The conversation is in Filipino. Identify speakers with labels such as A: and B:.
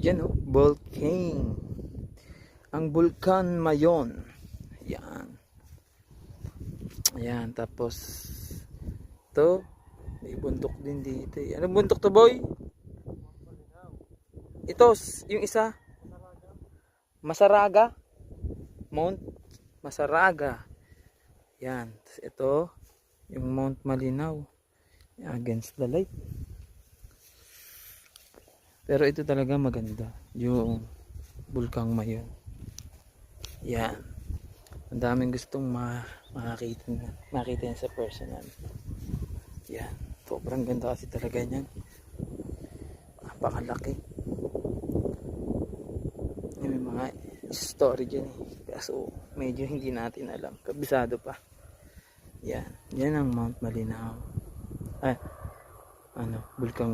A: Yan o, volcano. Ang Bulkan Mayon. Yan. Ayan, tapos to, may bundok din dito. Anong bundok to, boy? Ito, yung isa. Masaraga. Mount Masaraga. Yan. Tapos ito, yung Mount Malinaw. Against the light. Pero ito talaga maganda. Yung Bulkang Mayon. Yan. Ang daming gustong makita yan sa personal. Yan. Sobrang ganda kasi talaga yan. Napakalaki. May mga story dyan eh. Kaso medyo hindi natin alam. Kabisado pa. Yan. Yan ang Mount Malinaw. Bulkang